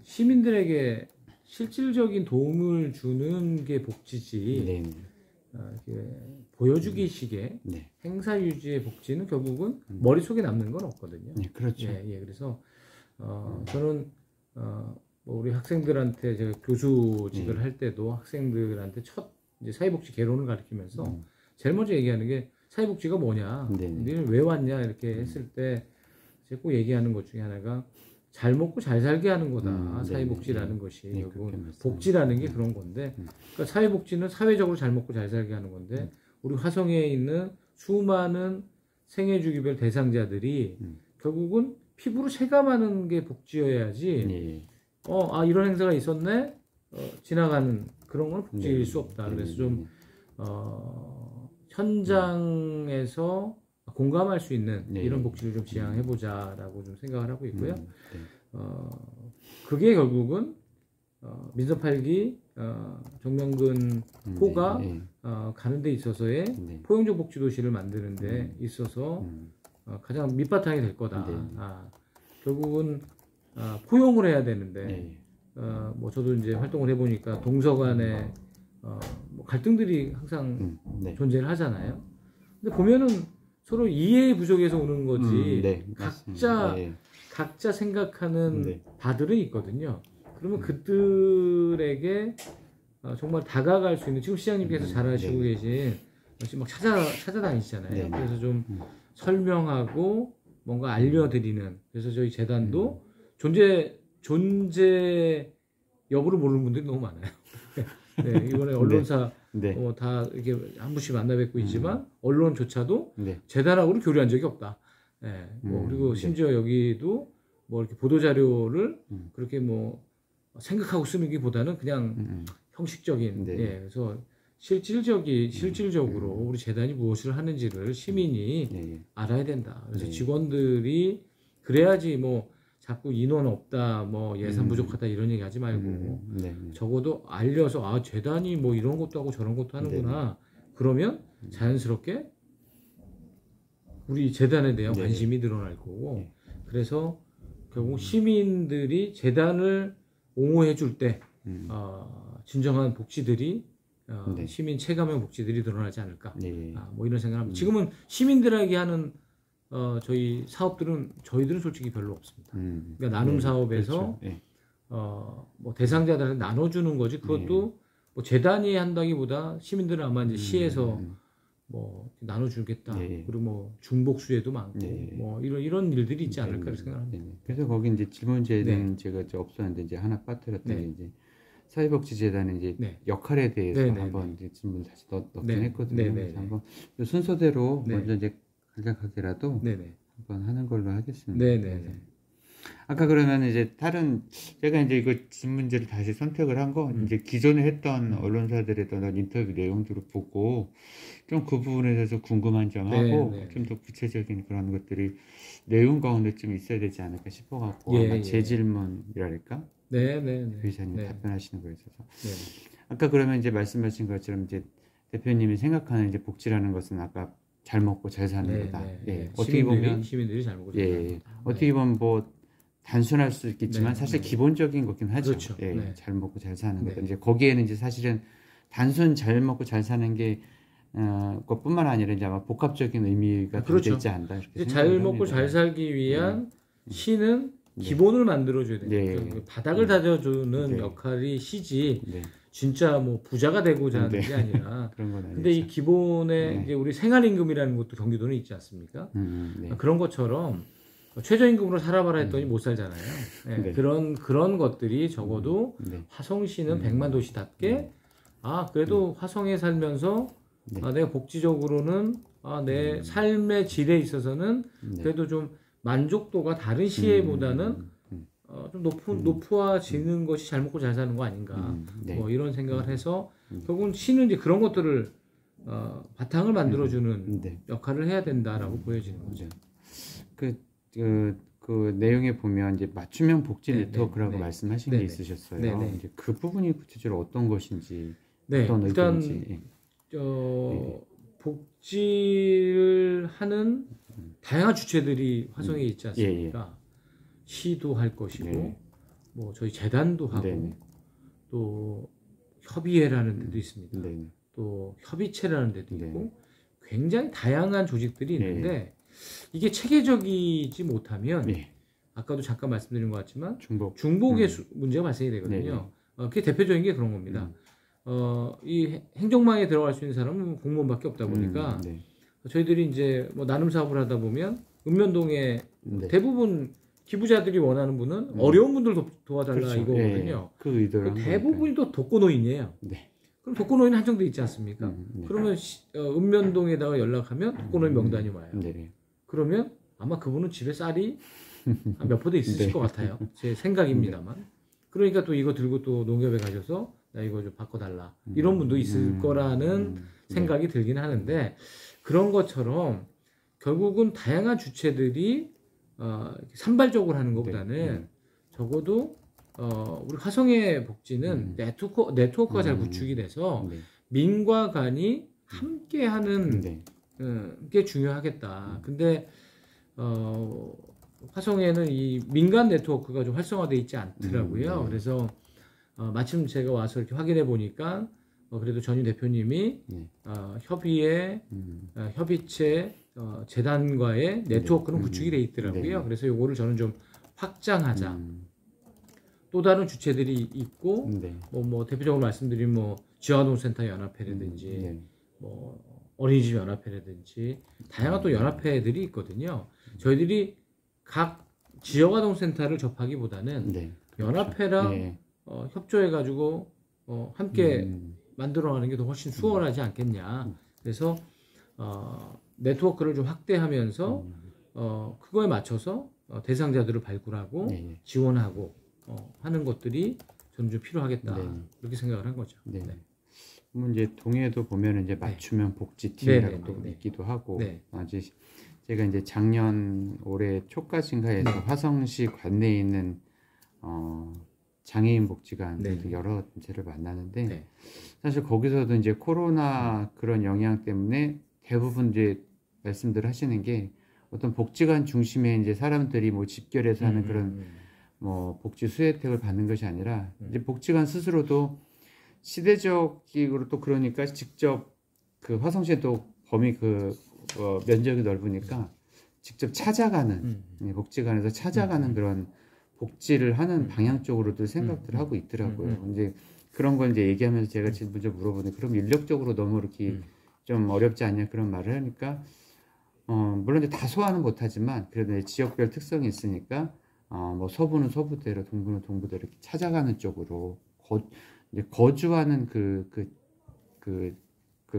시민들에게 실질적인 도움을 주는 게 복지지. 네. 이렇게 보여주기식의 네. 행사 유지의 복지는 결국은 머릿속에 남는 건 없거든요. 네, 그렇죠. 예, 그래서 저는 뭐 우리 학생들한테 제가 교수직을 할 때도 학생들한테 첫 이제 사회복지 개론을 가르치면서 제일 먼저 얘기하는 게 사회복지가 뭐냐, 너희는 왜 왔냐 이렇게 했을 때 제가 꼭 얘기하는 것 중에 하나가 잘 먹고 잘 살게 하는 거다. 사회복지라는 것이 결국은 복지라는 게 그런 건데, 그러니까 사회복지는 사회적으로 잘 먹고 잘 살게 하는 건데, 우리 화성에 있는 수많은 생애주기별 대상자들이 결국은 피부로 체감하는 게 복지여야지. 이런 행사가 있었네. 지나가는 그런 건 복지일 수 없다. 그래서 좀 현장에서 공감할 수 있는 이런 복지를 좀 지향해보자라고 좀 생각을 하고 있고요. 그게 결국은 민선 8기 정명근 호가 가는 데 있어서의 포용적 복지도시를 만드는 데 있어서 가장 밑바탕이 될 거다. 결국은 포용을 해야 되는데 뭐 저도 이제 활동을 해보니까 동서 간에 뭐 갈등들이 항상 존재를 하잖아요. 근데 보면은 서로 이해의 부족에서 오는 거지. 각자 생각하는 바들은 있거든요. 그러면 그들에게 정말 다가갈 수 있는, 지금 시장님께서 잘 하시고 계신 지금 막 찾아다니시잖아요. 그래서 좀 설명하고 뭔가 알려드리는, 그래서 저희 재단도 존재 여부를 모르는 분들이 너무 많아요. 이번에 언론사 다 이렇게 한 분씩 만나 뵙고 있지만 언론조차도 재단하고는 교류한 적이 없다. 그리고 심지어 여기도 뭐 이렇게 보도자료를 그렇게 뭐 생각하고 쓰는 게 보다는 그냥 형식적인, 그래서 실질적으로 우리 재단이 무엇을 하는지를 시민이 알아야 된다. 그래서 직원들이 그래야지 뭐 자꾸 인원 없다, 뭐 예산 부족하다 이런 얘기 하지 말고 적어도 알려서 재단이 뭐 이런 것도 하고 저런 것도 하는구나. 그러면 자연스럽게 우리 재단에 대한 관심이 늘어날 거고, 그래서 결국 시민들이 재단을 옹호해 줄 때 진정한 복지들이 시민 체감형 복지들이 늘어나지 않을까. 뭐 이런 생각을 합니다. 지금은 시민들에게 하는 저희 사업들은 저희들은 솔직히 별로 없습니다. 그러니까 나눔 사업에서 뭐 대상자들한테 나눠주는 거지, 그것도 뭐 재단이 한다기보다 시민들은 아마 이제 시에서 뭐 나눠주겠다. 그리고 뭐 중복수혜도 많고 뭐 이런 일들이 있지 않을까 생각합니다. 그래서 거기 이제 질문제는 제가 없었는데 이제 하나 빠뜨렸던 게 이제 사회복지재단의 이제 역할에 대해서 한번 이제 질문 다시 넣긴 했거든요. 그래서 한번 순서대로 먼저 이제 간략하게라도 한번 하는 걸로 하겠습니다. 아까 그러면 이제 제가 이제 이거 질문제를 다시 선택을 한 거 이제 기존에 했던 언론사들의 어떤 인터뷰 내용들을 보고 좀 그 부분에 대해서 궁금한 점하고 좀 더 구체적인 그런 것들이 내용 가운데 좀 있어야 되지 않을까 싶어갖고 아마 제 질문이랄까? 회장님 답변하시는 거에 있어서 아까 그러면 이제 말씀하신 것처럼 이제 대표님이 생각하는 이제 복지라는 것은 아까 잘 먹고 잘 사는 거다. 어떻게 보면 시민들이 잘 먹고 잘 사는 거다. 어떻게 보면 뭐 단순할 수 있겠지만 사실 기본적인 거긴 하죠. 그렇죠. 잘 먹고 잘 사는 거다. 이제 거기에는 이제 사실은 단순 잘 먹고 잘 사는 게 것뿐만 아니라 이제 아마 복합적인 의미가 되지 않나 이렇게 잘 먹고 잘 살기 위한 시는 기본을 만들어줘야 돼요. 바닥을 다져주는 역할이 시지. 진짜 뭐 부자가 되고자 하는 게 아니라. 근데 이 기본에 이제 우리 생활임금이라는 것도 경기도는 있지 않습니까? 그런 것처럼 최저임금으로 살아봐라 했더니 못 살잖아요. 그런 것들이 적어도 화성시는 100만 도시답게 그래도 화성에 살면서 내가 복지적으로는 내 삶의 질에 있어서는 그래도 좀 만족도가 다른 시에보다는 좀 높아지는 것이 잘 먹고 잘 사는 거 아닌가. 뭐 이런 생각을 해서 결국은 시는 이제 그런 것들을 바탕을 만들어주는 역할을 해야 된다라고 보여지는 거죠. 그 내용에 보면 이제 맞춤형 복지 네트워크라고 말씀하신 게 있으셨어요. 이제 그 부분이 구체적으로 어떤 것인지, 어떤 의도인지. 복지를 하는 다양한 주체들이 화성에 있지 않습니까? 시도 할 것이고, 뭐 저희 재단도 하고 네네. 또 협의회라는 데도 있습니다. 네네. 또 협의체라는 데도 네네. 있고 굉장히 다양한 조직들이 있는데 이게 체계적이지 못하면 네. 아까도 잠깐 말씀드린 것 같지만 중복의 문제가 발생이 되거든요. 그게 대표적인 게 그런 겁니다. 이 행정망에 들어갈 수 있는 사람은 공무원밖에 없다 보니까 저희들이 이제 뭐 나눔 사업을 하다 보면 읍면동에 대부분 기부자들이 원하는 분은 어려운 분들 도와달라 그렇죠. 이거거든요. 그 의도를 대부분이 또 독거노인이에요. 그럼 독거노인 한정돼 있지 않습니까? 그러면 읍면동에다가 연락하면 독거노인 명단이 와요. 그러면 아마 그분은 집에 쌀이 몇 포대 있으실 것 같아요. 제 생각입니다만. 그러니까 또 이거 들고 또 농협에 가셔서 나 이거 좀 바꿔달라. 이런 분도 있을 거라는 생각이 들긴 하는데 그런 것처럼 결국은 다양한 주체들이 산발적으로 하는 것보다는 적어도 우리 화성의 복지는 네트워크가 잘 구축이 돼서 민과 간이 함께하는 게 중요하겠다. 근데 화성에는 이 민간 네트워크가 좀 활성화되어 있지 않더라고요. 그래서 마침 제가 와서 이렇게 확인해 보니까 그래도 전임 대표님이 협의회, 협의체, 재단과의 네트워크는 구축이 되어 있더라고요. 그래서 요거를 저는 좀 확장하자. 또 다른 주체들이 있고 뭐 대표적으로 말씀드린 뭐 지화동센터 연합회라든지 뭐 어린이집 연합회라든지 다양한 또 연합회들이 있거든요. 저희들이 각 지역아동센터를 접하기보다는 연합회랑 협조해가지고 함께 만들어가는 게 더 훨씬 수월하지 않겠냐. 그래서 네트워크를 좀 확대하면서 그거에 맞춰서 대상자들을 발굴하고 지원하고 하는 것들이 저는 좀 필요하겠다. 그렇게 생각을 한 거죠. 그러면 이제 동해도 보면 이제 맞춤형 복지팀이라고 또 있기도 하고 아직 제가 이제 작년 올해 초까지인가 해서 화성시 관내에 있는 장애인 복지관 여러 단체를 만나는데 사실 거기서도 이제 코로나 그런 영향 때문에 대부분 이제 말씀들 하시는 게 어떤 복지관 중심의 이제 사람들이 뭐 집결해서 하는 그런 뭐 복지 수혜 혜택을 받는 것이 아니라 이제 복지관 스스로도 시대적으로 또 그러니까 직접 그 화성시에 또 범위 면적이 넓으니까 직접 찾아가는 복지관에서 찾아가는 그런 복지를 하는 방향 쪽으로도 생각들을 하고 있더라고요. 이제 그런 걸 이제 얘기하면서 제가 먼저 물어보는데 그럼 인력적으로 너무 이렇게 좀 어렵지 않냐 그런 말을 하니까 물론 이제 다 소화는 못하지만 그래도 지역별 특성이 있으니까 뭐 서부는 서부대로 동부는 동부대로 이렇게 찾아가는 쪽으로 이제 거주하는 그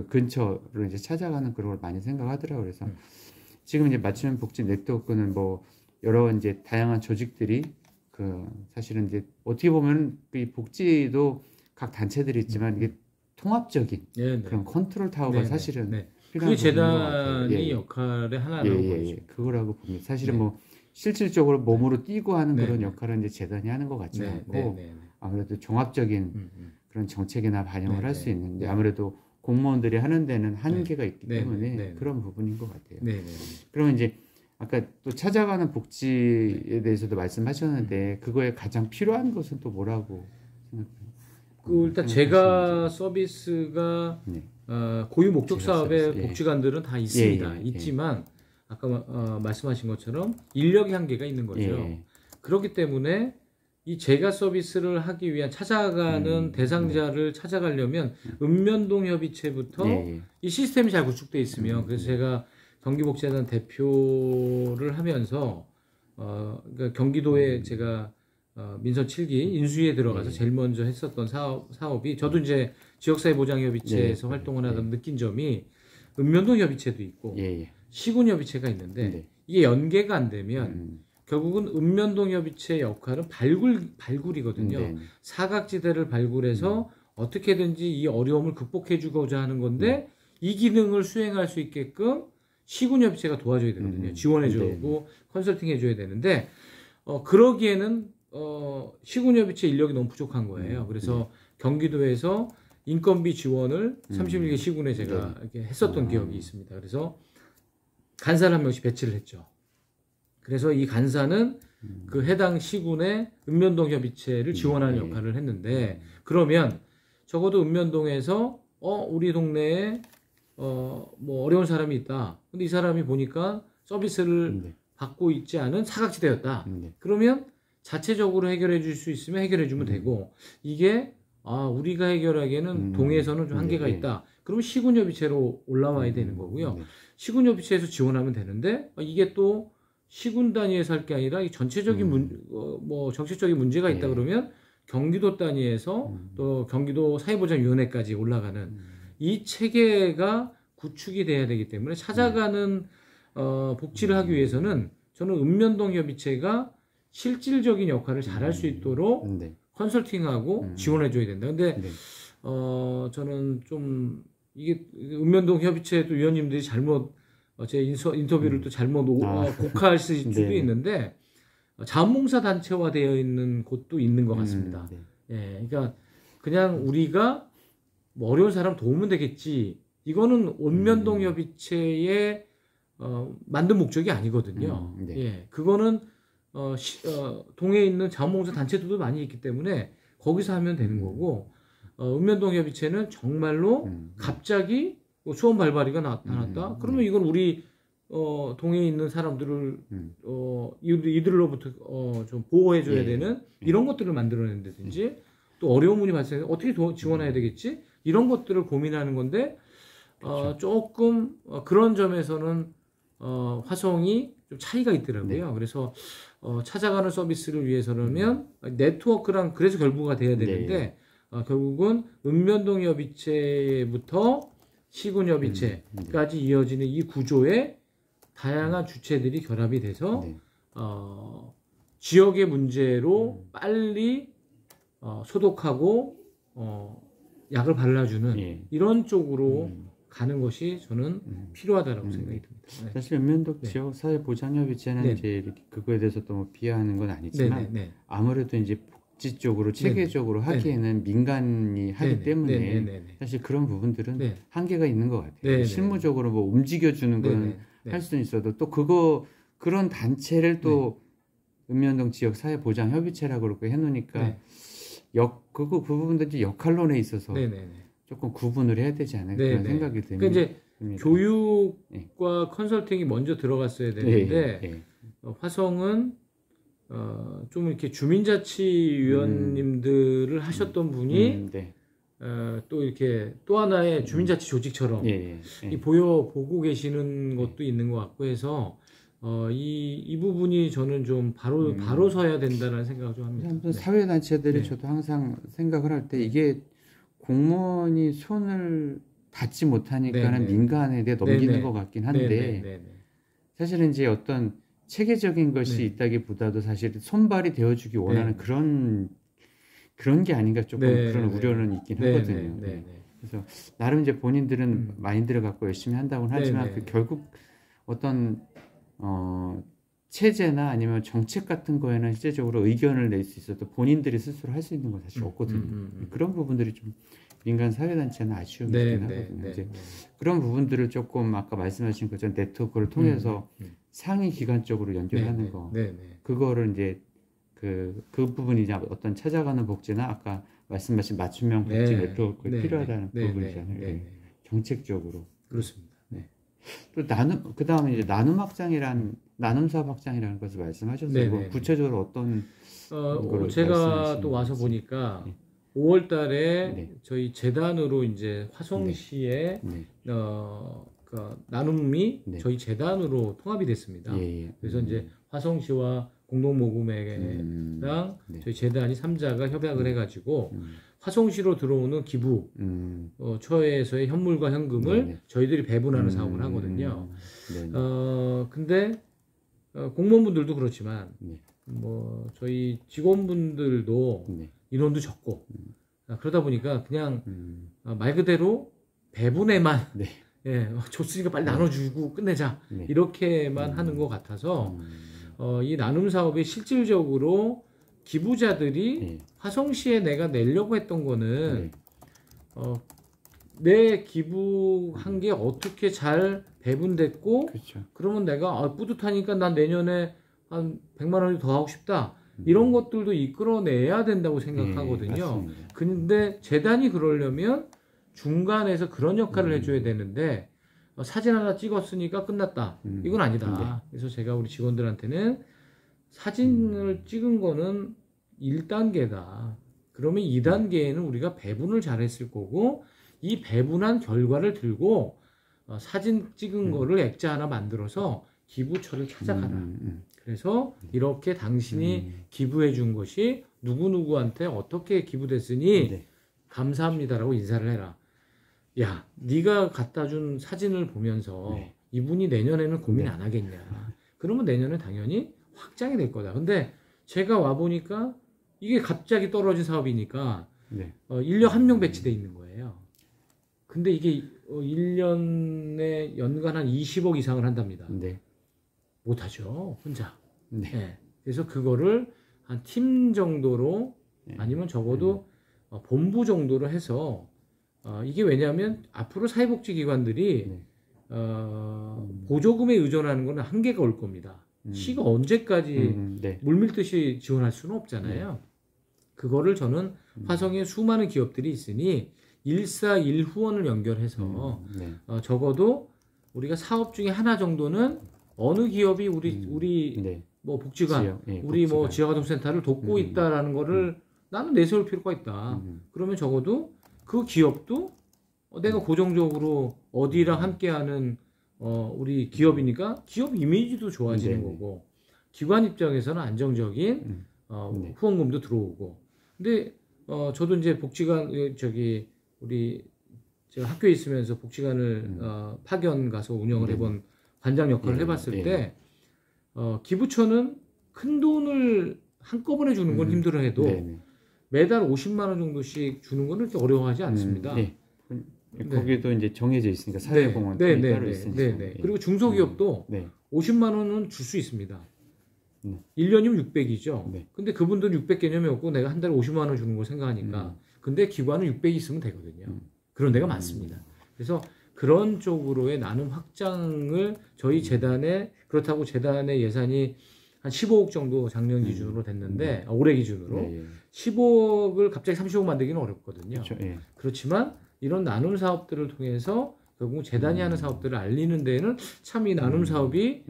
근처를 이제 찾아가는 그런 걸 많이 생각하더라고요. 그래서 지금 이제 맞춤형 복지 네트워크는 뭐 여러 이제 다양한 조직들이 사실은 이제 어떻게 보면 이 복지도 각 단체들이 있지만 이게 통합적인 그런 컨트롤 타워가 사실은 필요한 그게 재단이 역할의 하나라고 보죠. 그거라고 봅니다. 사실은 뭐 실질적으로 몸으로 뛰고 하는 그런 역할은 이제 재단이 하는 것 같지 않고 아무래도 종합적인 그런 정책이나 반영을 할 수 있는데 아무래도 공무원들이 하는 데는 한계가 있기 때문에 그런 부분인 것 같아요. 그러면 이제 아까 또 찾아가는 복지에 대해서도 말씀하셨는데 그거에 가장 필요한 것은 또 뭐라고 생각해요? 일단 제가 서비스가 고유 목적 사업의 복지관들은 다 있습니다. 있지만 아까 말씀하신 것처럼 인력의 한계가 있는 거죠. 그렇기 때문에 이 제가 서비스를 하기 위한 찾아가는 대상자를 찾아가려면 읍면동 협의체부터 이 시스템이 잘 구축되어 있으면 그래서 제가 경기복지재단 대표를 하면서 그러니까 경기도에 제가 민선 7기 인수위에 들어가서 제일 먼저 했었던 사업이 저도 이제 지역사회보장협의체에서 활동을 하다 느낀 점이 읍면동 협의체도 있고 시군 협의체가 있는데 이게 연계가 안 되면 결국은 읍면동 협의체 역할은 발굴이거든요. 사각지대를 발굴해서 어떻게든지 이 어려움을 극복해 주고자 하는 건데 이 기능을 수행할 수 있게끔 시군 협의체가 도와줘야 되거든요. 지원해 주고 컨설팅 해 줘야 되는데 그러기에는 시군 협의체 인력이 너무 부족한 거예요. 그래서 경기도에서 인건비 지원을 31개 시군에 제가 이렇게 했었던 기억이 있습니다. 그래서 간사를 한 명씩 배치를 했죠. 그래서 이 간사는 그 해당 시군의 읍면동 협의체를 지원하는 역할을 했는데 그러면 적어도 읍면동에서 우리 동네에 뭐 어려운 사람이 있다. 근데 이 사람이 보니까 서비스를 받고 있지 않은 사각지대였다. 그러면 자체적으로 해결해 줄 수 있으면 해결해 주면 되고 이게 우리가 해결하기에는 동에서는 좀 한계가 있다. 그러면 시군협의체로 올라와야 되는 거고요. 시군협의체에서 지원하면 되는데 이게 또 시군 단위에서 할 게 아니라 이 전체적인 뭐 정책적인 문제가 있다 그러면 경기도 단위에서 또 경기도 사회보장위원회까지 올라가는 이 체계가 구축이 돼야 되기 때문에 찾아가는 복지를 하기 위해서는 저는 읍면동 협의체가 실질적인 역할을 잘할 수 있도록 컨설팅하고 지원해 줘야 된다. 근데 저는 좀 이게 읍면동 협의체도 위원님들이 잘못 제 인터뷰를 또 잘못 곡할 수도 있는데 자원봉사 단체화 되어 있는 곳도 있는 것 같습니다. 예, 그러니까 그냥 우리가 뭐 어려운 사람 도우면 되겠지. 이거는 읍면동 협의체의 만든 목적이 아니거든요. 예, 그거는 동에 있는 자원봉사 단체들도 많이 있기 때문에 거기서 하면 되는 거고 읍면동 협의체는 정말로 갑자기 수원 발발이가 나타났다. 그러면 이건 우리 동에 있는 사람들을 이들로부터 좀 보호해줘야 되는 이런 것들을 만들어낸다든지 또 어려운 문이 발생해서 어떻게 지원해야 되겠지 이런 것들을 고민하는 건데 조금 그런 점에서는 화성이 좀 차이가 있더라고요. 그래서 찾아가는 서비스를 위해서라면 네트워크랑 그래서 결부가 돼야 되는데 결국은 읍면동 협의체부터 시군 협의체까지 이어지는 이 구조에 다양한 주체들이 결합이 돼서 지역의 문제로 빨리 소독하고 약을 발라주는 이런 쪽으로 가는 것이 저는 필요하다라고 생각이 듭니다. 네. 사실 읍면동 지역 사회 보장협의체는 이제 이렇게 그거에 대해서 또 뭐 비하하는 건 아니지만 아무래도 이제 복지 쪽으로 체계적으로 하기에는 민간이 하기 때문에 사실 그런 부분들은 한계가 있는 것 같아요. 실무적으로 뭐 움직여주는 건 할 수는 있어도 또 그런 단체를 또 읍면동 지역 사회 보장 협의체라고 그렇게 해놓으니까 그 부분들이 역할론에 있어서 조금 구분을 해야 되지 않을까 그런 생각이 듭니다. 그러니까 이제 교육과 컨설팅이 먼저 들어갔어야 되는데 화성은 좀 이렇게 주민자치위원님들을 하셨던 분이 또 이렇게 또 하나의 주민자치 조직처럼 보고 계시는 것도 있는 것 같고 해서 이 부분이 저는 좀 바로 서야 된다는 생각을 좀 합니다. 사회단체들이 저도 항상 생각을 할 때 이게 공무원이 손을 닿지 못하니까는 민간에 대해 넘기는 것 같긴 한데 사실은 이제 어떤 체계적인 것이 있다기보다도 사실 손발이 되어주기 원하는 그런 게 아닌가 조금 그런 우려는 있긴 하거든요. 그래서 나름 이제 본인들은 마인드를 갖고 열심히 한다고는 하지만 그 결국 어떤 체제나 아니면 정책 같은 거에는 실제적으로 의견을 낼 수 있어도 본인들이 스스로 할 수 있는 건 사실 없거든요. 그런 부분들이 좀 민간 사회단체는 아쉬움이 있긴 하거든요. 이제 그런 부분들을 조금 아까 말씀하신 것처럼 네트워크를 통해서 상위 기관적으로 연결하는 거 그거를 이제 그 부분이 이제 어떤 찾아가는 복지나 아까 말씀하신 맞춤형 복지 네트워크가 필요하다는 부분이잖아요. 정책적으로. 그렇습니다. 또 그다음에 이제 나눔 사업 확장이라는 것을 말씀하셨어요. 구체적으로 어떤 제가 또 와서 보니까 5월 달에 저희 재단으로 이제 화성시에 그 나눔이 저희 재단으로 통합이 됐습니다. 그래서 이제 화성시와 공동모금회랑 저희 재단이 3자가 협약을 해가지고 화성시로 들어오는 기부 처에서의 현물과 현금을 저희들이 배분하는 사업을 하거든요. 근데 공무원분들도 그렇지만 뭐 저희 직원분들도 인원도 적고 그러다 보니까 그냥 말 그대로 배분에만 줬으니까 빨리 나눠주고 끝내자 이렇게만 하는 것 같아서 이 나눔 사업이 실질적으로 기부자들이 화성시에 내가 내려고 했던 거는 내 기부한 게 어떻게 잘 배분됐고 그러면 내가 뿌듯하니까 난 내년에 한 100만 원이 더 하고 싶다. 이런 것들도 이끌어내야 된다고 생각하거든요. 근데 재단이 그러려면 중간에서 그런 역할을 해줘야 되는데 사진 하나 찍었으니까 끝났다. 이건 아니다. 그래서 제가 우리 직원들한테는 사진을 찍은 거는 1단계다. 그러면 2단계에는 우리가 배분을 잘했을 거고 이 배분한 결과를 들고 사진 찍은 거를 액자 하나 만들어서 기부처를 찾아가라. 그래서 이렇게 당신이 기부해 준 것이 누구누구한테 어떻게 기부됐으니 감사합니다라고 인사를 해라. 야, 네가 갖다 준 사진을 보면서 이분이 내년에는 고민 안 하겠냐. 그러면 내년에 당연히 확장이 될 거다. 근데 제가 와보니까 이게 갑자기 떨어진 사업이니까 1년 1명 배치돼 있는 거예요. 근데 이게 1년에 연간 한 20억 이상을 한답니다. 못하죠, 혼자. 그래서 그거를 한 팀 정도로 아니면 적어도 본부 정도로 해서 이게 왜냐하면 앞으로 사회복지기관들이 보조금에 의존하는 거는 한계가 올 겁니다. 시가 언제까지 물밀듯이 지원할 수는 없잖아요. 그거를 저는 화성에 수많은 기업들이 있으니 1사1 후원을 연결해서 적어도 우리가 사업 중에 하나 정도는 어느 기업이 우리 뭐 복지관, 우리 뭐 지역아동센터를 돕고 있다라는 거를 나는 내세울 필요가 있다. 그러면 적어도 그 기업도 내가 고정적으로 어디랑 함께하는 우리 기업이니까 기업 이미지도 좋아지는 거고 기관 입장에서는 안정적인 후원금도 들어오고. 근데 저도 이제 복지관 우리 제가 학교에 있으면서 복지관을 파견 가서 운영을 해본 관장 역할을 해봤을 때 기부처는 큰 돈을 한꺼번에 주는 건 힘들어해도 매달 50만 원 정도씩 주는 건 그렇게 어려워하지 않습니다. 거기도 이제 정해져 있으니까 사회공헌 따로 있으니까. 그리고 중소기업도 50만 원은 줄 수 있습니다. 1년이면 600이죠. 근데 그분들은 600 개념이 없고 내가 한 달에 50만 원 주는 걸 생각하니까 근데 기관은 600 있으면 되거든요. 그런 데가 많습니다. 그래서 그런 쪽으로의 나눔 확장을 저희 재단에 그렇다고 재단의 예산이 한 15억 정도 작년 기준으로 됐는데 올해 기준으로 15억을 갑자기 30억 만들기는 어렵거든요. 그렇지만 이런 나눔 사업들을 통해서 결국 재단이 하는 사업들을 알리는 데에는 참 이 나눔 사업이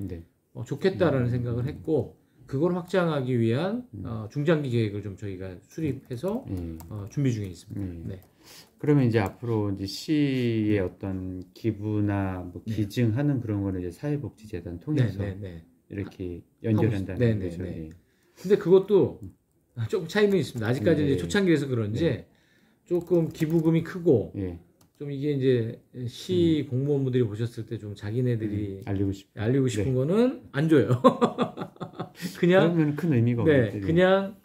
좋겠다라는 생각을 했고 그걸 확장하기 위한 중장기 계획을 좀 저희가 수립해서 준비 중에 있습니다. 그러면 이제 앞으로 이제 시의 어떤 기부나 뭐 기증하는 그런 거는 이제 사회복지재단 통해서 이렇게 연결한다는 거죠. 근데 그것도 조금 차이는 있습니다. 아직까지 이제 초창기에서 그런지 조금 기부금이 크고 좀 이게 이제 시 공무원분들이 보셨을 때 좀 자기네들이 알리고 싶은 거는 안 줘요. 그냥 그러면 큰 의미가 없는데 그냥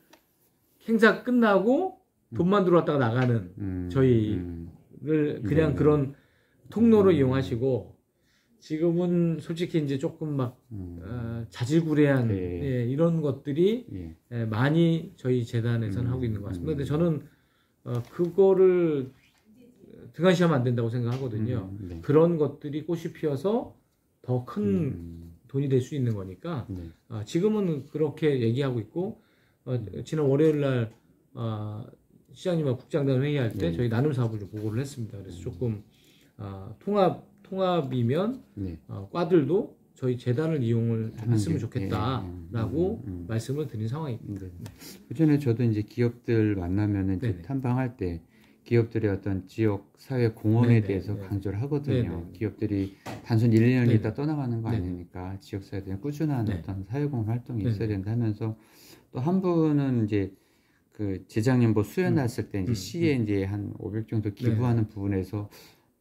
행사 끝나고 돈만 들어왔다가 나가는 저희를 그냥 그런 통로로 이용하시고 지금은 솔직히 이제 조금 막 자질구레한 이런 것들이 많이 저희 재단에서는 하고 있는 것 같습니다. 근데 저는 그거를 등한시하면 안 된다고 생각하거든요. 그런 것들이 꽃이 피어서 더 큰 돈이 될 수 있는 거니까 지금은 그렇게 얘기하고 있고 지난 월요일 날 시장님하고 국장단 회의할 때 저희 나눔 사업을 좀 보고를 했습니다. 그래서 조금 통합이면 과들도 저희 재단을 이용을 했으면 좋겠다라고 말씀을 드린 상황입니다. 그전에 저도 이제 기업들 만나면은 이제 탐방할 때 기업들의 어떤 지역 사회 공헌에 대해서 강조를 하거든요. 기업들이 단순 1년 있다 떠나가는 거 아니니까 지역 사회에 대한 꾸준한 어떤 사회 공헌 활동이 있어야 된다 하면서 또 한 분은 이제 그 재작년 수연 났을 때 이제 시에 이제 한 500 정도 기부하는 부분에서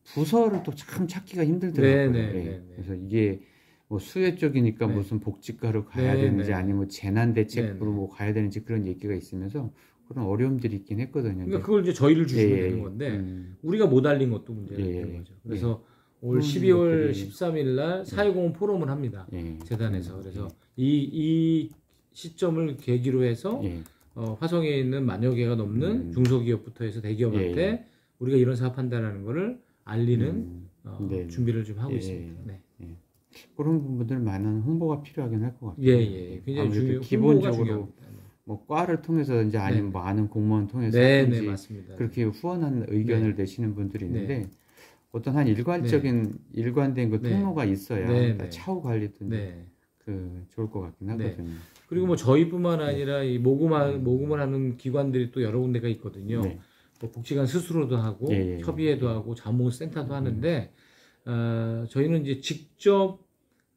부서를 또 참 찾기가 힘들더라고요. 그래서 이게 뭐 수혜 쪽이니까 무슨 복지과로 가야 되는지 아니면 재난대책부로 뭐 가야 되는지 그런 얘기가 있으면서 그런 어려움들이 있긴 했거든요. 그러니까 그걸 이제 저희를 주시면 되는 건데 우리가 못 알린 것도 문제가 되는 거죠. 그래서 올 12월 13일 날 사회공헌 포럼을 합니다. 재단에서. 그래서 이 시점을 계기로 해서 화성에 있는 만여 개가 넘는 중소기업부터 해서 대기업한테 우리가 이런 사업한다라는 거를 알리는 준비를 좀 하고 있습니다. 그런 부분들 많은 홍보가 필요하긴 할 것 같아요. 예. 굉장히 기본적으로 뭐 과를 통해서든지 아니면 뭐 아는 공무원 통해서 하든지 맞습니다. 그렇게 후원한 의견을 내시는 분들이 있는데 어떤 한 일관된 그 통로가 있어야 그러니까 차후 관리든 그 좋을 것 같긴 하거든요. 그리고 뭐 저희뿐만 아니라 이 모금을 하는 기관들이 또 여러 군데가 있거든요. 뭐 복지관 스스로도 하고 협의회도 하고 자원봉사센터도 하는데 저희는 이제 직접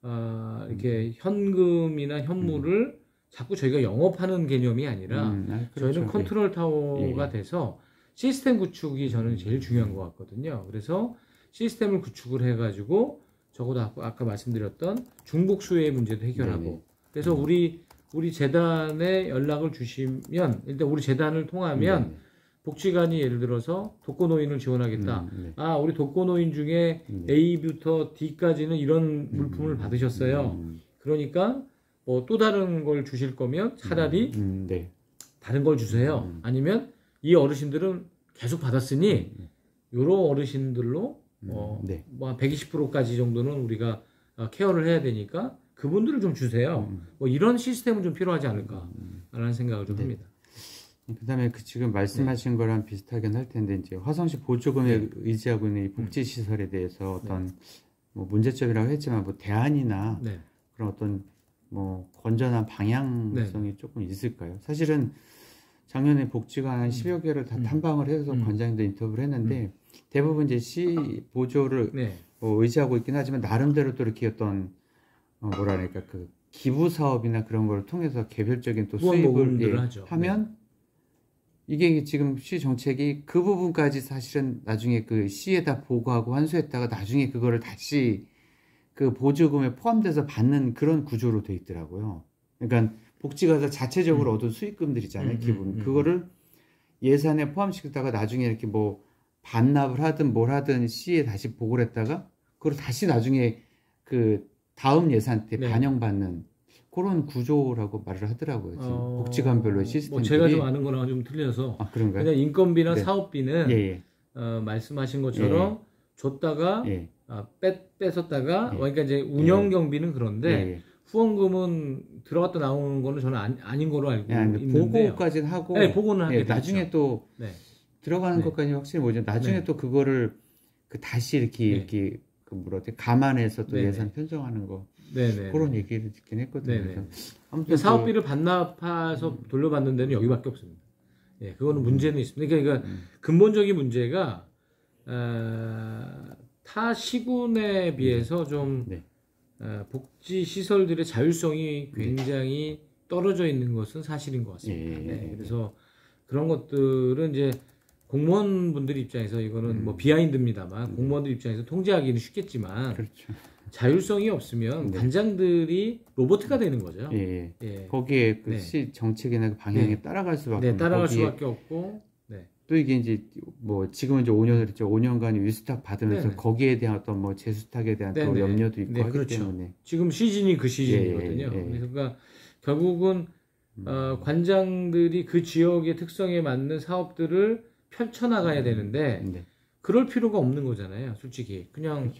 이렇게 현금이나 현물을 자꾸 저희가 영업하는 개념이 아니라 그렇죠. 저희는 컨트롤 타워가 돼서 시스템 구축이 저는 제일 중요한 것 같거든요. 그래서 시스템을 구축을 해가지고 적어도 아까 말씀드렸던 중복 수혜의 문제도 해결하고 그래서 우리 재단에 연락을 주시면 일단 우리 재단을 통하면 복지관이 예를 들어서 독거노인을 지원하겠다. 우리 독거노인 중에 A부터 D까지는 이런 물품을 받으셨어요. 그러니까 뭐 또 다른 걸 주실 거면 차라리 다른 걸 주세요. 아니면 이 어르신들은 계속 받았으니 요런 어르신들로 뭐 한 120%까지 정도는 우리가 케어를 해야 되니까 그분들을 좀 주세요. 뭐 이런 시스템은 좀 필요하지 않을까라는 생각을 좀 합니다. 그다음에 지금 말씀하신 거랑 비슷하긴 할 텐데 이제 화성시 보조금에 의지하고 있는 이 복지 시설에 대해서 어떤 뭐 문제점이라고 했지만 뭐 대안이나 그런 어떤 뭐 건전한 방향성이 조금 있을까요? 사실은 작년에 복지관 한 10여 개를 다 탐방을 해서 관장님도 인터뷰를 했는데 대부분 이제 시 보조를 뭐 의지하고 있긴 하지만 나름대로 또 이렇게 어떤 뭐랄까 그 기부 사업이나 그런 걸 통해서 개별적인 또 수입을 하면 이게 지금 시 정책이 그 부분까지 사실은 나중에 그 시에다 보고하고 환수했다가 나중에 그거를 다시 그 보조금에 포함돼서 받는 그런 구조로 돼 있더라고요. 그러니까 복지가서 자체적으로 얻은 수익금들 있잖아요. 기분 그거를 예산에 포함시켰다가 나중에 이렇게 뭐 반납을 하든 뭘 하든 시에 다시 보고를 했다가 그걸 다시 나중에 그 다음 예산 때 반영받는 그런 구조라고 말을 하더라고요. 지금 복지관별로 시스템들이. 뭐 제가 좀 아는 거랑 좀 틀려서. 그런가요? 그냥 인건비나 사업비는 말씀하신 것처럼 줬다가 뺏었다가 그러니까 이제 운영 경비는 그런데 후원금은 들어갔다 나오는 거는 저는 아닌 거로 알고 있는데요. 보고까지는 하고 보고는 하게 나중에 또 들어가는 것까지 확실히 모르죠. 나중에 또 그거를 다시 이렇게 그 감안해서 또 예산 편성하는 거 그런 얘기를 듣긴 했거든요. 그래서 아무튼 사업비를 반납해서 돌려받는 데는 여기밖에 없습니다. 그거는 문제는 있습니다. 그러니까 근본적인 문제가 타 시군에 비해서 좀 복지 시설들의 자율성이 굉장히 떨어져 있는 것은 사실인 것 같습니다. 그래서 그런 것들은 이제 공무원분들 입장에서 이거는 뭐 비하인드입니다만 공무원들 입장에서 통제하기는 쉽겠지만 자율성이 없으면 관장들이 로봇가 되는 거죠. 거기에 그 시 정책이나 그 방향에 따라갈 수밖에 따라갈 수밖에 없고 또 이게 이제 뭐 지금은 이제 5년을 했죠. 5년간 위스탁 받으면서 거기에 대한 어떤 뭐 재수탁에 대한 또 염려도 있고 하기 때문에 지금 시즌이 그 시즌이거든요. 그러니까 결국은 관장들이 그 지역의 특성에 맞는 사업들을 펼쳐나가야 되는데 그럴 필요가 없는 거잖아요. 솔직히 그냥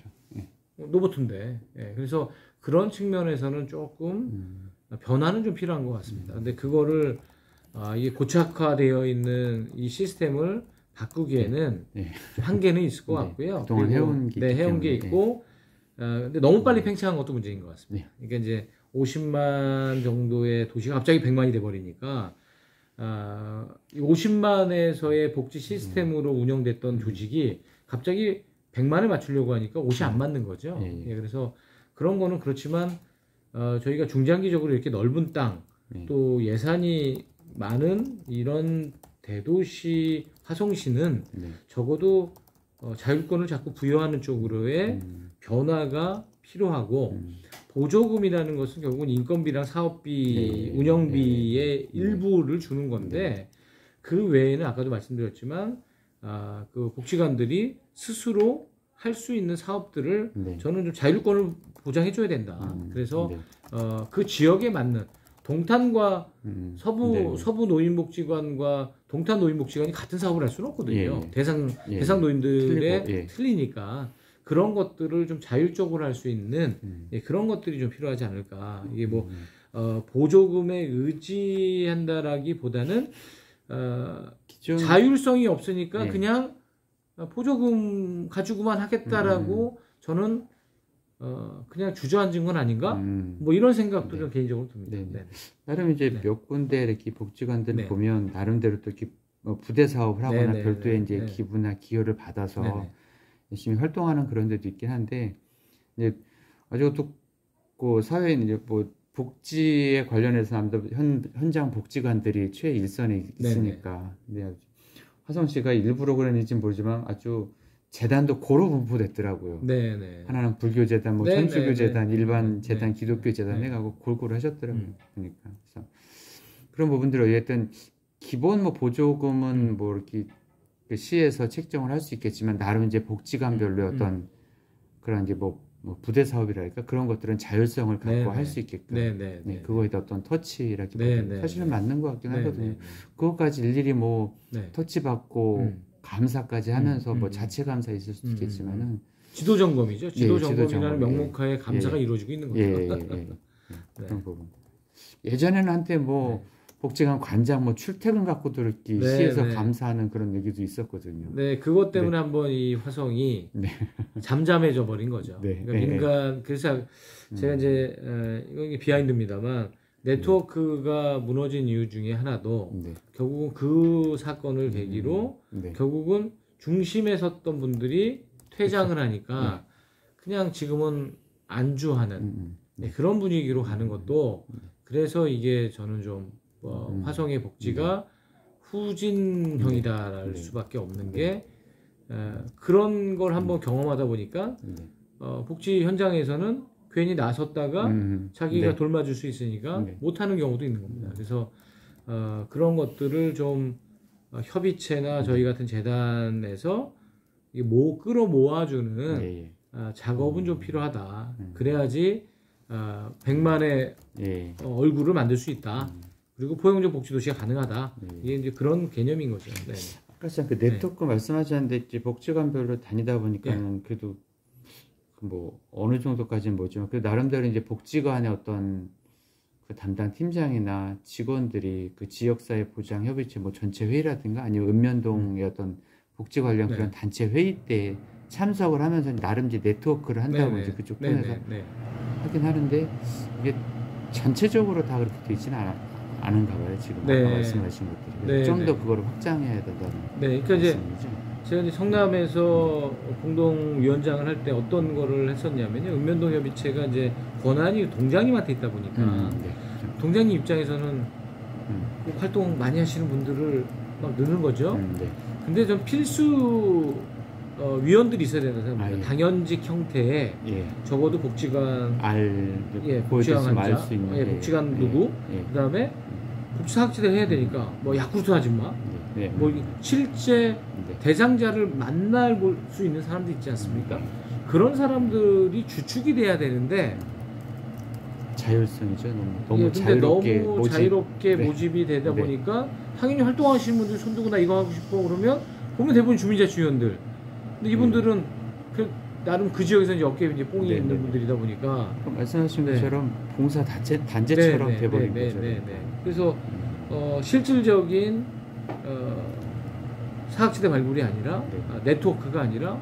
로봇인데 그래서 그런 측면에서는 조금 변화는 좀 필요한 것 같습니다. 근데 그거를 이게 고착화되어 있는 이 시스템을 바꾸기에는 한계는 있을 것 같고요. 그동안 해온 게 있고 근데 너무 빨리 팽창한 것도 문제인 것 같습니다. 그러니까 이제 50만 정도의 도시가 갑자기 100만이 돼버리니까 50만에서의 복지 시스템으로 운영됐던 조직이 갑자기 100만에 맞추려고 하니까 옷이 안 맞는 거죠. 그래서 그런 거는 그렇지만 저희가 중장기적으로 이렇게 넓은 땅 또 예산이 많은 이런 대도시 화성시는 적어도 자율권을 자꾸 부여하는 쪽으로의 변화가 필요하고 보조금이라는 것은 결국은 인건비랑 사업비, 운영비의 일부를 주는 건데 그 외에는 아까도 말씀드렸지만 그 복지관들이 스스로 할 수 있는 사업들을 저는 좀 자율권을 보장해줘야 된다. 그래서 그 지역에 맞는 동탄과 서부 노인복지관과 동탄 노인복지관이 같은 사업을 할 수는 없거든요. 대상 노인들의 틀리니까 그런 것들을 좀 자율적으로 할 수 있는 예, 그런 것들이 좀 필요하지 않을까. 이게 뭐 보조금에 의지한다라기보다는 자율성이 없으니까 그냥 보조금 가지고만 하겠다라고 저는 그냥 주저앉은 건 아닌가? 뭐 이런 생각도 좀 개인적으로 듭니다. 네. 나름 이제 몇 군데 이렇게 복지관들을 보면 나름대로 또 이렇게 부대 사업을 하거나 별도의 이제 기부나 기여를 받아서 열심히 활동하는 그런 데도 있긴 한데, 이제 아주 또 사회에 이제 뭐 복지에 관련해서 아무래도 현장 복지관들이 최일선에 있으니까. 근데 화성 씨가 일부러 그랬는지 모르지만 아주 재단도 고루 분포됐더라고요. 하나는 불교재단, 뭐 천주교재단, 일반 재단, 기독교재단 해가고 골고루 하셨더라고요. 그러니까 그래서 그런 부분들을 어쨌든 기본 뭐 보조금은 뭐 이렇게 그 시에서 책정을 할 수 있겠지만 나름 이제 복지관별로 어떤 그런 이제 뭐 부대 사업이랄까 그런 것들은 자율성을 갖고 할 수 있게끔 그거에 어떤 터치라기보다 사실은 맞는 것 같긴 하거든요. 그것까지 일일이 뭐 터치 받고 감사까지 하면서 뭐 자체 감사 있을 수도 있겠지만은 지도 점검이죠. 지도 점검이라는 명목하에 감사가 이루어지고 있는 거죠. 그런 부분. 예전에는 한때 뭐 복지관 관장 뭐 출퇴근 갖고도 이렇게 시에서 감사하는 그런 얘기도 있었거든요. 네, 그것 때문에 한번 이 화성이 잠잠해져 버린 거죠. 그러니까 민간 그래서 제가 이제 이게 비하인드입니다만 네트워크가 무너진 이유 중에 하나도 결국은 그 사건을 계기로 결국은 중심에 섰던 분들이 퇴장을 하니까 그냥 지금은 안주하는 그런 분위기로 가는 것도 그래서 이게 저는 좀 화성의 복지가 후진형이다랄 수밖에 없는 게 그런 걸 한번 경험하다 보니까 복지 현장에서는 괜히 나섰다가 자기가 돌맞을 수 있으니까 못하는 경우도 있는 겁니다. 그래서 그런 것들을 좀 협의체나 저희 같은 재단에서 끌어모아주는 작업은 좀 필요하다. 그래야지 100만의 얼굴을 만들 수 있다. 그리고 포용적 복지도시가 가능하다. 이게 이제 그런 개념인 거죠. 아까 그 네트워크 말씀하셨는데 이제 복지관별로 다니다 보니까는 그래도 뭐 어느 정도까지는 뭐지만 그 나름대로 이제 복지관의 어떤 그 담당 팀장이나 직원들이 그 지역사회 보장 협의체 뭐 전체 회의라든가 아니면 읍면동의 어떤 복지 관련 그런 단체 회의 때 참석을 하면서 나름 이제 네트워크를 한다고 이제 그쪽 편에서 하긴 하는데 이게 전체적으로 다 그렇게 돼 있지는 않은가 봐요. 지금 아까 말씀하신 것들이 좀 더 그거를 확장해야 된다는 그러니까 이제 제가 이제 성남에서 공동위원장을 할 때 어떤 거를 했었냐면요. 읍면동 협의체가 이제 권한이 동장님한테 있다 보니까 동장님 입장에서는 꼭 활동 많이 하시는 분들을 막 넣는 거죠. 근데 좀 필수 위원들이 있어야 된다고 생각합니다. 당연직 형태의 적어도 복지관 복지관 환자, 복지관 누구, 그다음에 복지사학지대 해야 되니까 뭐 야쿠르트 아줌마, 뭐 실제 대상자를 만날 수 있는 사람들 있지 않습니까? 그런 사람들이 주축이 돼야 되는데 자율성이죠. 너무 자유롭게 모집이 되다 보니까 당연히 활동하시는 분들 손들고 나 이거 하고 싶어 그러면 보면 대부분 주민자치위원들. 근데 이분들은 나름 그 지역에서 이제 어깨에 이제 뽕이 있는 분들이다 보니까 말씀하신 것처럼 봉사 단체처럼 돼버린 거죠. 그래서 실질적인 사학지대 발굴이 아니라 네트워크가 아니라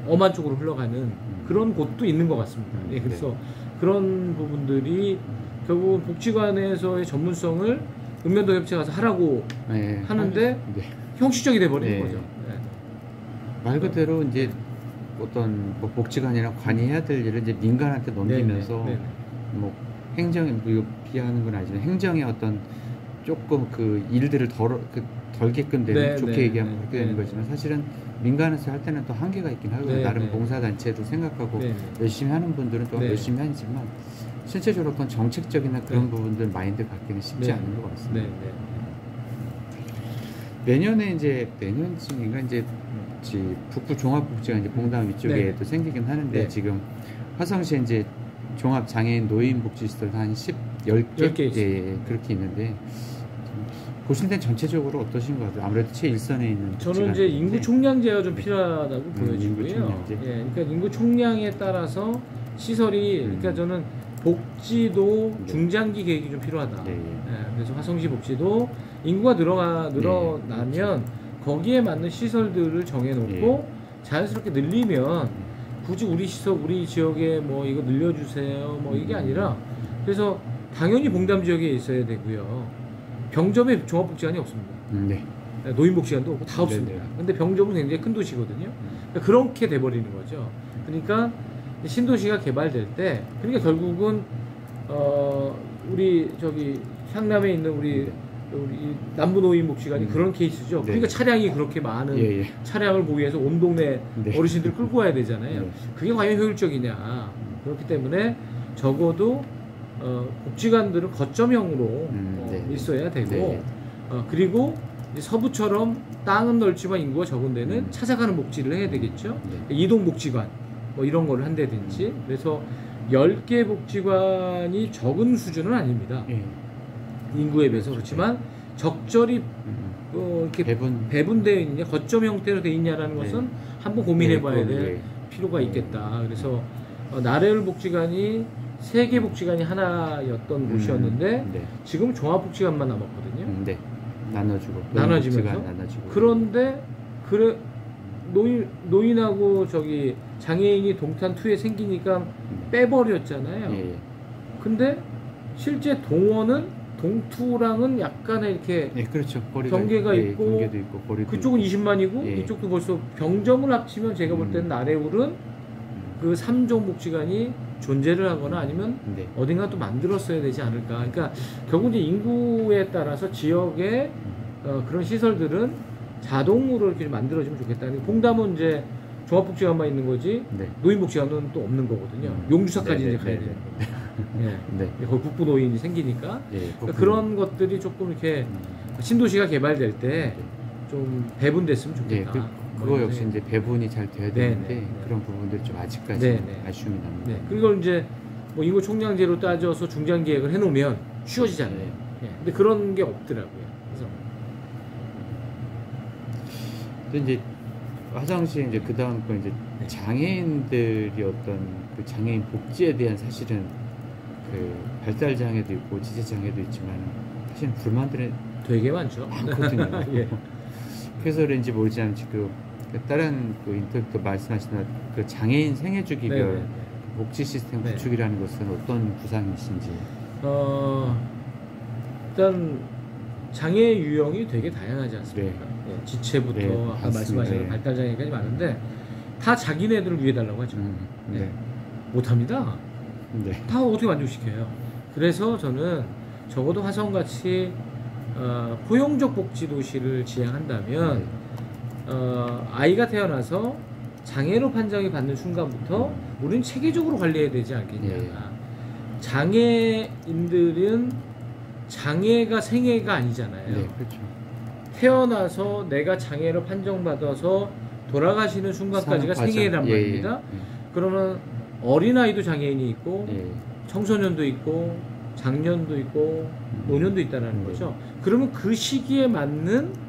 엄한 쪽으로 흘러가는 그런 곳도 있는 것 같습니다. 그래서 그런 부분들이 결국은 복지관에서의 전문성을 읍면동 협체에 가서 하라고 하는데 형식적이 돼버리는 거죠. 말 그대로 이제 어떤 뭐 복지관이나 관이 해야 될 일을 이제 민간한테 넘기면서 뭐 행정에 뭐 비하하는 건 아니지만 행정의 어떤 조금 그 일들을 덜게끔 되는 좋게 얘기하면 그렇게 되는 거지만 사실은 민간에서 할 때는 또 한계가 있긴 하고요. 나름 봉사단체도 생각하고 열심히 하는 분들은 또 열심히 하지만 실제적으로 어떤 정책적이나 그런 부분들 마인드 갖기는 쉽지 않은 것 같습니다. 내년에 이제 내년쯤인가 이제 북부 종합복지가 이제 봉담 위쪽에 또 생기긴 하는데 지금 화성시에 이제 종합 장애인 노인 복지시설 한 10개 그렇게 있는데 보실 땐 전체적으로 어떠신 것 같아요? 아무래도 최일선에 있는 저는 이제 인구 총량제가 좀 필요하다고 보여지고요. 그러니까 인구 총량에 따라서 시설이 그러니까 저는 복지도 중장기 계획이 좀 필요하다. 그래서 화성시 복지도 인구가 늘어나면 거기에 맞는 시설들을 정해놓고 자연스럽게 늘리면 굳이 우리 지역에 뭐 이거 늘려주세요 뭐 이게 아니라 그래서 당연히 봉담 지역에 있어야 되고요. 병점에 종합복지관이 없습니다. 노인복지관도 없고 다 없습니다. 근데 병점은 굉장히 큰 도시거든요. 그러니까 그렇게 돼버리는 거죠. 그러니까 신도시가 개발될 때 그러니까 결국은 우리 저기 향남에 있는 우리 남부노인복지관이 그런 케이스죠. 그러니까 차량이 그렇게 많은 차량을 모의해서 온 동네 어르신들 끌고 와야 되잖아요. 그게 과연 효율적이냐. 그렇기 때문에 적어도 복지관들은 거점형으로 있어야 되고 그리고 서부처럼 땅은 넓지만 인구가 적은 데는 찾아가는 복지를 해야 되겠죠. 이동복지관 뭐 이런 거를 한다든지. 그래서 10개 복지관이 적은 수준은 아닙니다. 인구에 비해서. 그렇지만 적절히 이렇게 배분되어 있느냐, 거점 형태로 되어 있냐라는 것은 한번 고민해 봐야 될 필요가 있겠다. 그래서 나래울 복지관이 3개 복지관이 하나였던 곳이었는데 지금 종합복지관만 남았거든요. 나눠지면서. 그런데 노인하고 저기 장애인이 동탄 2에 생기니까 빼버렸잖아요. 근데 실제 동원은 동투랑은 약간의 이렇게 그렇죠. 경계가 있고 있고 그쪽은 20만이고 이쪽도 벌써 병점을 합치면 제가 볼 때는 나래울은 그 3종 복지관이 존재를 하거나 아니면 어딘가 또 만들었어야 되지 않을까. 그러니까 결국 이제 인구에 따라서 지역의 그런 시설들은 자동으로 이렇게 만들어지면 좋겠다. 봉담은 이제 종합복지관만 있는 거지 노인복지관은 또 없는 거거든요. 용주사까지 이제 가야 되는 거예요. 거기 국부노인이 생기니까 그러니까 그런 것들이 조금 이렇게 신도시가 개발될 때 좀 배분됐으면 좋겠다. 그거 역시 이제 배분이 잘 돼야 되는데 그런 부분들 좀 아직까지 아쉬움이 납니다. 그리고 이제 뭐 인구 총량제로 따져서 중장 계획을 해놓으면 쉬워지잖아요. 근데 그런 게 없더라고요. 그래서 근데 이제 화성시 이제 그 다음 거 이제 장애인들이 어떤 그 장애인 복지에 대한 사실은 그 발달 장애도 있고 지체 장애도 있지만 사실 불만들은 되게 많죠. 많거든요. 그래서 그런지 모르지만 지금 다른 그 인터뷰도 말씀하신 그 장애인 생애주기별 복지 시스템 구축이라는 것은 어떤 구상이신지? 일단 장애 유형이 되게 다양하지 않습니까? 지체부터 아까 말씀하신 발달 장애까지 많은데 다 자기네들을 위해 달라고 하죠. 못합니다. 다 어떻게 만족시켜요? 그래서 저는 적어도 화성같이 포용적 복지 도시를 지향한다면 아이가 태어나서 장애로 판정이 받는 순간부터 우리는 체계적으로 관리해야 되지 않겠냐. 장애인들은 장애가 생애가 아니잖아요. 그렇죠. 태어나서 내가 장애로 판정받아서 돌아가시는 순간까지가 생애란 말입니다. 그러면 어린아이도 장애인이 있고 청소년도 있고 장년도 있고 노년도 있다는 거죠. 그러면 그 시기에 맞는